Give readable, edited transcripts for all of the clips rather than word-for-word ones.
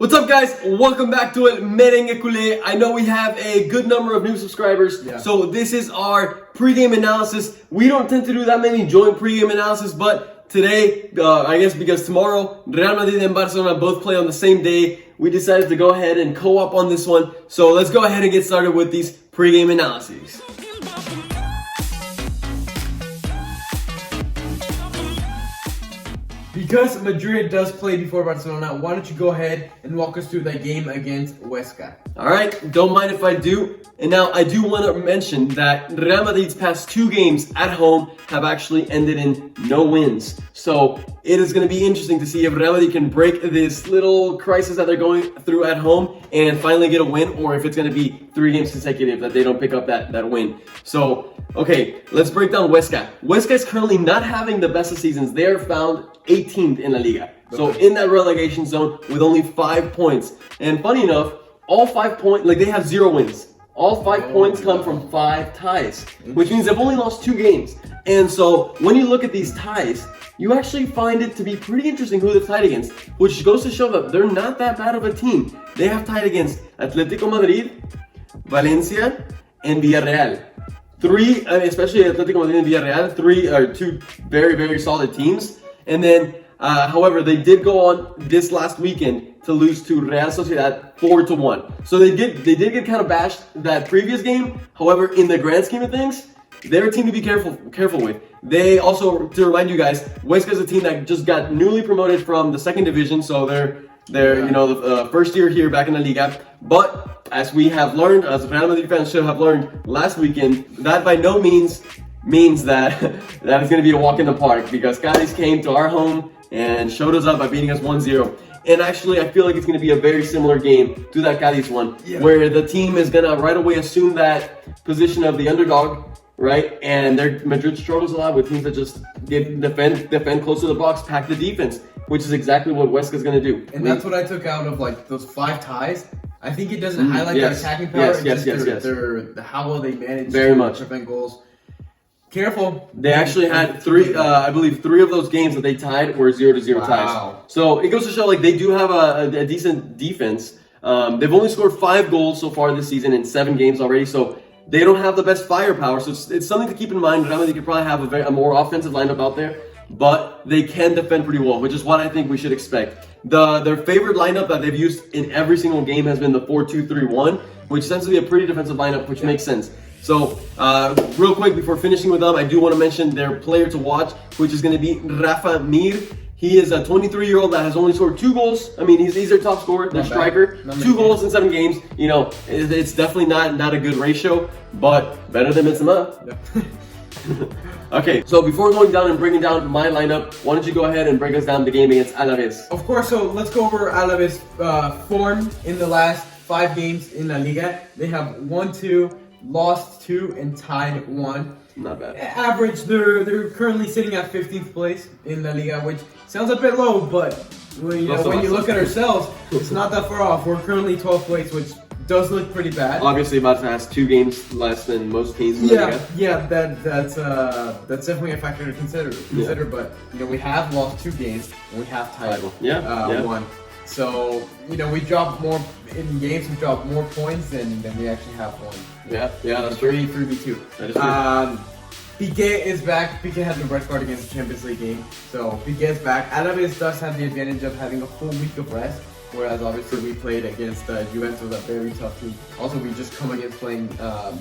What's up, guys? Welcome back to El Merengue Culé. I know we have a good number of new subscribers, so this is our pregame analysis. We don't tend to do that many joint pregame analysis, but today, I guess because tomorrow, Real Madrid and Barcelona both play on the same day, we decided to go ahead and co-op on this one. So let's go ahead and get started with these pregame analyses. Because Madrid does play before Barcelona, why don't you go ahead and walk us through that game against Huesca? Alright, don't mind if I do. And now I do want to mention that Real Madrid's past two games at home have actually ended in no wins. So it is going to be interesting to see if Real Madrid can break this little crisis that they're going through at home and finally get a win, or if it's going to be 3 games consecutive that they don't pick up that win. So, okay, let's break down Huesca. Huesca is currently not having the best of seasons. They are found 18th in La Liga. So in that relegation zone with only 5 points. And funny enough, all 5 points, like they have 0 wins. All 5 points come from 5 ties, which means they've only lost 2 games. And so when you look at these ties, you actually find it to be pretty interesting who they've tied against, which goes to show that they're not that bad of a team. They have tied against Atletico Madrid, Valencia, and Villarreal. Especially Atletico Madrid and Villarreal, 2 very, very solid teams. And then, however, they did go on this last weekend to lose to Real Sociedad 4-1. So they did get kind of bashed that previous game. However, in the grand scheme of things, they're a team to be careful with. They also, to remind you guys, Huesca is a team that just got newly promoted from the second division. So they're the first year here back in the Liga. But as we have learned, as Real Madrid fans should have learned last weekend, that by no means means that it's going to be a walk in the park, because Cádiz came to our home and showed us up by beating us 1-0. And actually, I feel like it's going to be a very similar game to that Cádiz one, where the team is going to right away assume that position of the underdog, right? And Madrid struggles a lot with teams that just defend close to the box, pack the defense, which is exactly what Huesca is going to do. And that's what I took out of like those 5 ties. I think it doesn't highlight their attacking power. Yes. How well they manage to prevent goals. Careful. They actually had 3, I believe 3 of those games that they tied were 0-0 ties. So it goes to show like they do have a decent defense. They've only scored 5 goals so far this season in 7 games already. So they don't have the best firepower. So it's something to keep in mind. Real Madrid could probably have a more offensive lineup out there, but they can defend pretty well, which is what I think we should expect. Their favorite lineup that they've used in every single game has been the 4-2-3-1, which tends to be a pretty defensive lineup, which makes sense. So, real quick before finishing with them, I do want to mention their player to watch, which is going to be Rafa Mir. He is a 23-year-old that has only scored 2 goals. I mean, he's their top scorer, their striker. 2 goals in 7 games. You know, it's definitely not a good ratio, but better than Benzema. Okay, so before going down and bringing down my lineup, why don't you go ahead and break us down the game against Alaves? Of course, so let's go over Alaves' form in the last 5 games in La Liga. They have won 2, lost 2, and tied 1. Not bad. Average, they're currently sitting at 15th place in La Liga, which sounds a bit low, but when you look at ourselves, it's not that far off. We're currently 12th place, which does look pretty bad. Obviously, Barca has 2 games less than most teams in La Liga. Yeah, that's definitely a factor to consider. But we have lost 2 games and we have tied 1. So, we dropped more in games, we dropped more points than we actually have won. Yeah, that's true. 3v2. That is true. Piqué is back. Piqué had the red card against the Champions League game. So, Piqué is back. Alaves does have the advantage of having a full week of rest, whereas obviously we played against Juventus, a very tough team. Also, we just come against playing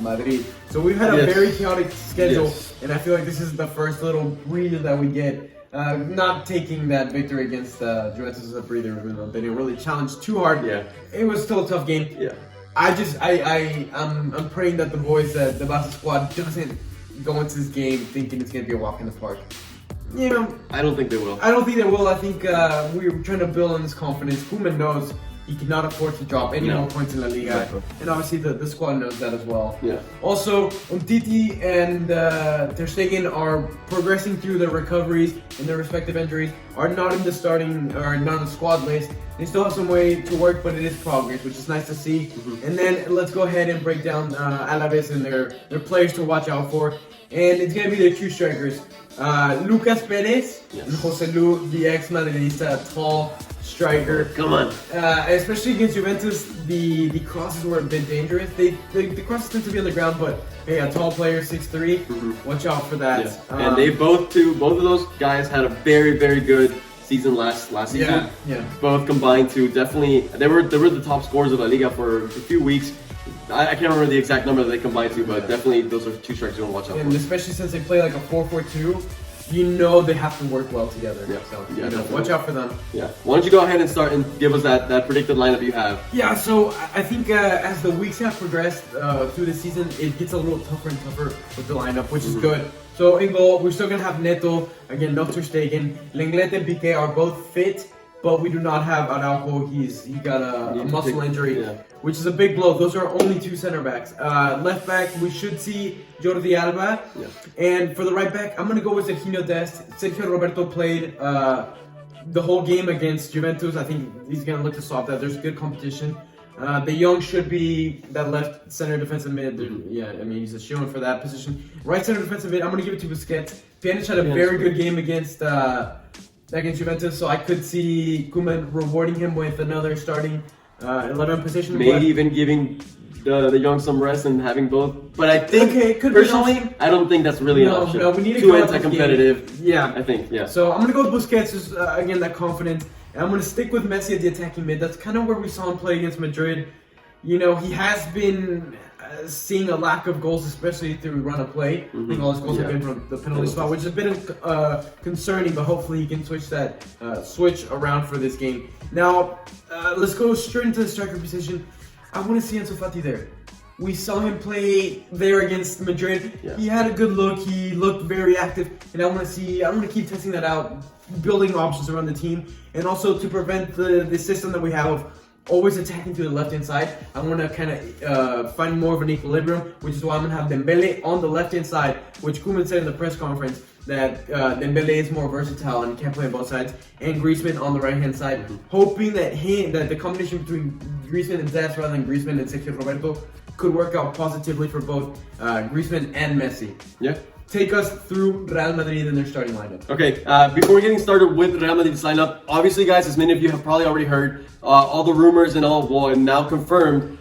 Madrid. So, we've had a very chaotic schedule, and I feel like this is the first little breather that we get. Not taking that victory against Juventus as a breather, even though they didn't really challenge too hard. Yeah, it was still a tough game. Yeah, I'm praying that the boys, the Barca squad, doesn't go into this game thinking it's gonna be a walk in the park. I don't think they will. I think we're trying to build on this confidence. Koeman knows he cannot afford to drop any more points in La Liga. Exactly. And obviously the squad knows that as well. Yeah. Also, Umtiti and Ter Stegen are progressing through their recoveries and their respective injuries, are not in the starting or not on the squad list. They still have some way to work, but it is progress, which is nice to see. Mm-hmm. And then let's go ahead and break down Alaves and their players to watch out for. And it's going to be their 2 strikers. Lucas Perez and José Lu, the ex-Madridista, tall, striker. Come on. Especially against Juventus, the crosses were a bit dangerous. The crosses tend to be on the ground, but hey, a tall player, 6'3", watch out for that. Yeah. And they both of those guys had a very, very good season last season. Yeah. Both combined to definitely, they were the top scorers of La Liga for a few weeks. I can't remember the exact number that they combined to, but definitely those are two strikers you want to watch out and for. Especially since they play like a 4-4-2, you know they have to work well together. Yeah. So, Definitely. watch out for them. Yeah. Why don't you go ahead and start and give us that predicted lineup you have? Yeah, so I think as the weeks have progressed through the season, it gets a little tougher and tougher with the lineup, which is good. So in goal, we're still going to have Neto, again, no Ter Stegen. Lenglet and Piqué are both fit, but we do not have Araujo. He got a muscle injury, which is a big blow. Those are only two center backs. Left back, we should see Jordi Alba. Yeah. And for the right back, I'm going to go with Serginho Dest. Sergio Roberto played the whole game against Juventus. I think he's going to look to solve that. There's good competition. De Jong should be that left center defensive mid. Yeah, I mean, he's a shoo-in for that position. Right center defensive mid, I'm going to give it to Busquets. Pjanic had a very good game against Juventus, so I could see Koeman rewarding him with another starting 11 position. Maybe even giving the young some rest and having both. But I think, personally, I don't think that's really an option. No, we need to too anti-competitive. Yeah. I think, yeah. So I'm going to go with Busquets, just, again, that confidence. And I'm going to stick with Messi at the attacking mid. That's kind of where we saw him play against Madrid. You know, he has been seeing a lack of goals, especially through run of play. I think all his goals have been from the penalty spot, which is a bit concerning, but hopefully he can switch around for this game. Now, let's go straight into the striker position. I want to see Ansu Fati there. We saw him play there against Madrid. Yeah. He had a good look. He looked very active, and I want to keep testing that out, building options around the team, and also to prevent the system that we have of always attacking to the left-hand side. I want to kind of find more of an equilibrium, which is why I'm going to have Dembele on the left-hand side, which Koeman said in the press conference that Dembele is more versatile and can play on both sides, and Griezmann on the right-hand side, hoping that the combination between Griezmann and Dest rather than Griezmann and Sergio Roberto could work out positively for both Griezmann and Messi. Yeah. Take us through Real Madrid and their starting lineup. Okay, before getting started with Real Madrid's lineup, obviously, guys, as many of you have probably already heard, all the rumors and now confirmed,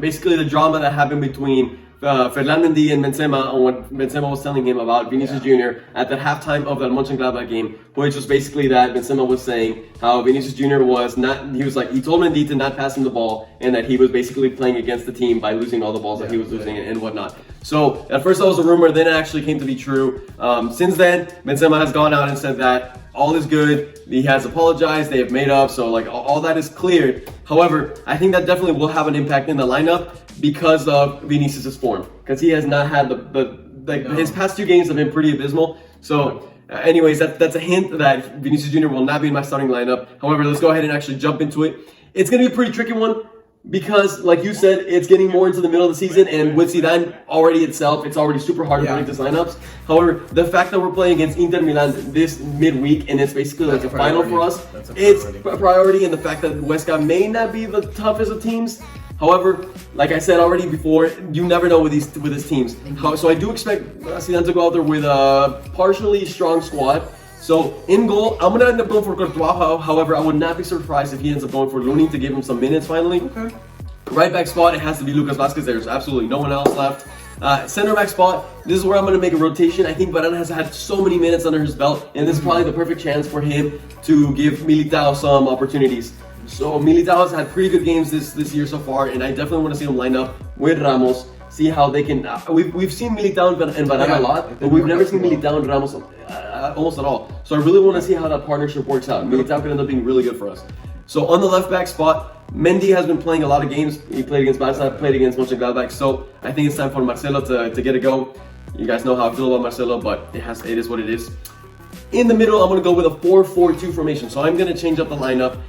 basically the drama that happened between Ferland Mendy and Benzema, and what Benzema was telling him about Vinicius Jr. at the halftime of that Mönchengladbach game, which was basically that Benzema was saying how Vinicius Jr. he told Mendy to not pass him the ball, and that he was basically playing against the team by losing all the balls that he was losing and whatnot. So at first that was a rumor, then it actually came to be true. Since then, Benzema has gone out and said that all is good. He has apologized. They have made up. So like all that is cleared. However, I think that definitely will have an impact in the lineup because of Vinicius' form. Because he has not had his past two games have been pretty abysmal. So anyways, that's a hint that Vinicius Jr. will not be in my starting lineup. However, let's go ahead and actually jump into it. It's going to be a pretty tricky one. Because, like you said, it's getting more into the middle of the season, and with Zidane already itself, it's already super hard to predict his lineups. However, the fact that we're playing against Inter Milan this midweek, and it's basically like a final for us, it's a priority, and the fact that Huesca may not be the toughest of teams. However, like I said already before, you never know with these teams. So I do expect Zidane to go out there with a partially strong squad. So, in goal, I'm going to end up going for Courtois. However, I would not be surprised if he ends up going for Looney to give him some minutes finally. Okay. Right back spot, it has to be Lucas Vazquez. There's absolutely no one else left. Center back spot, this is where I'm going to make a rotation. I think Varane has had so many minutes under his belt, and this is probably the perfect chance for him to give Militao some opportunities. So, Militao has had pretty good games this year so far, and I definitely want to see him line up with Ramos. See how they can. We've seen Militao and Varane a lot, but we've never seen Militao and Ramos almost at all. So I really want to see how that partnership works out. Militao could end up being really good for us. So on the left back spot, Mendy has been playing a lot of games. He played against Barca, played against Mönchengladbach. So I think it's time for Marcelo to get a go. You guys know how I feel about Marcelo, but it is what it is. In the middle, I'm going to go with a 4-4-2 formation. So I'm going to change up the lineup.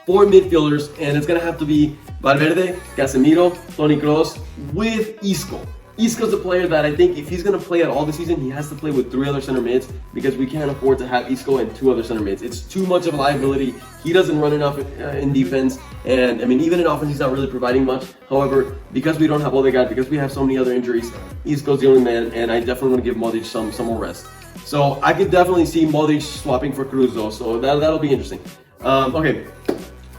4 midfielders, and it's going to have to be Valverde, Casemiro, Toni Kroos, with Isco. Isco's a player that I think if he's going to play at all this season, he has to play with 3 other center mids because we can't afford to have Isco and 2 other center mids. It's too much of a liability. He doesn't run enough in defense, and I mean, even in offense, he's not really providing much. However, because we don't have Odegaard, because we have so many other injuries, Isco's the only man, and I definitely want to give Modric some more rest. So I could definitely see Modric swapping for Cruz though, so that'll be interesting. Okay,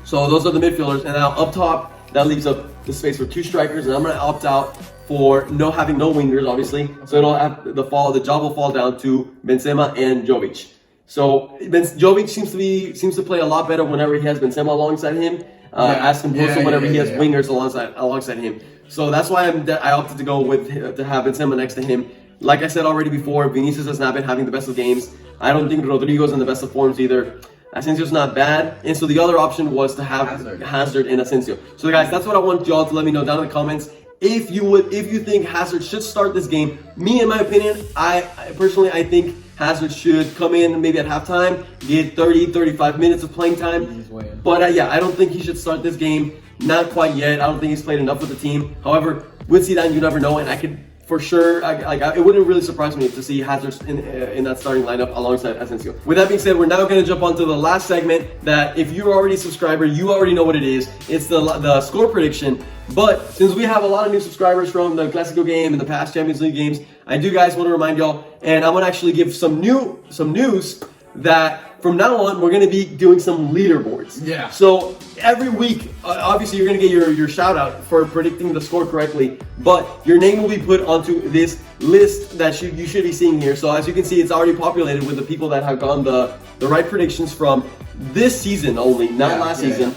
so those are the midfielders, and now up top, that leaves up the space for 2 strikers, and I'm gonna opt out for having no wingers, obviously. So it'll have the job will fall down to Benzema and Jovic. So Jovic seems to play a lot better whenever he has Benzema alongside him, as opposed to whenever he has wingers alongside him. So that's why I opted to go to have Benzema next to him. Like I said already before, Vinicius has not been having the best of games. I don't think Rodrigo's in the best of forms either. Asensio's not bad, and so the other option was to have Hazard and Asensio. So guys, that's what I want y'all to let me know down in the comments. If you think Hazard should start this game. Me, in my opinion, I personally think Hazard should come in maybe at halftime, get 30-35 minutes of playing time. But yeah, I don't think he should start this game. Not quite yet. I don't think he's played enough with the team. However, with Zidane, you never know, and I could. For sure, it wouldn't really surprise me to see Hazard in that starting lineup alongside Asensio. With that being said, we're now going to jump onto the last segment that if you're already a subscriber, you already know what it is. It's the score prediction. But since we have a lot of new subscribers from the Clasico game and the past Champions League games, I do guys want to remind y'all, and I want to actually give some news that from now on, we're going to be doing some leaderboards. Yeah. So every week, obviously, you're going to get your shout out for predicting the score correctly, but your name will be put onto this list that you should be seeing here. So as you can see, it's already populated with the people that have gotten the right predictions from this season only, not last season.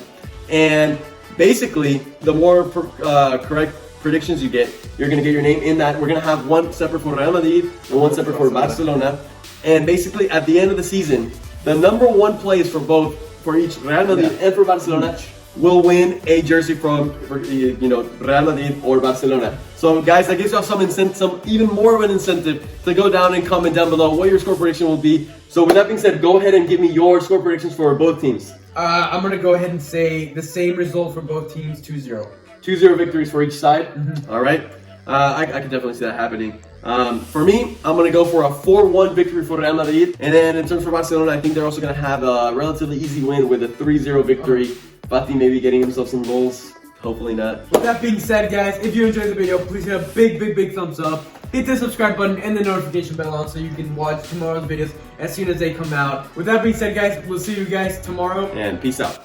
And basically, the more correct predictions you get, you're going to get your name in that. We're going to have one separate for Real Madrid and one separate for Barcelona. And basically, at the end of the season, the number 1 players for each Real Madrid and for Barcelona will win a jersey from Real Madrid or Barcelona. So guys, that gives y'all some even more of an incentive to go down and comment down below what your score prediction will be. So with that being said, go ahead and give me your score predictions for both teams. I'm gonna go ahead and say the same result for both teams, 2-0. 2-0 victories for each side. All right. I can definitely see that happening. For me, I'm going to go for a 4-1 victory for Real Madrid. And then in terms for Barcelona, I think they're also going to have a relatively easy win with a 3-0 victory. Fati maybe getting himself some goals. Hopefully not. With that being said, guys, if you enjoyed the video, please hit a big thumbs up. Hit the subscribe button and the notification bell on so you can watch tomorrow's videos as soon as they come out. With that being said, guys, we'll see you guys tomorrow. And peace out.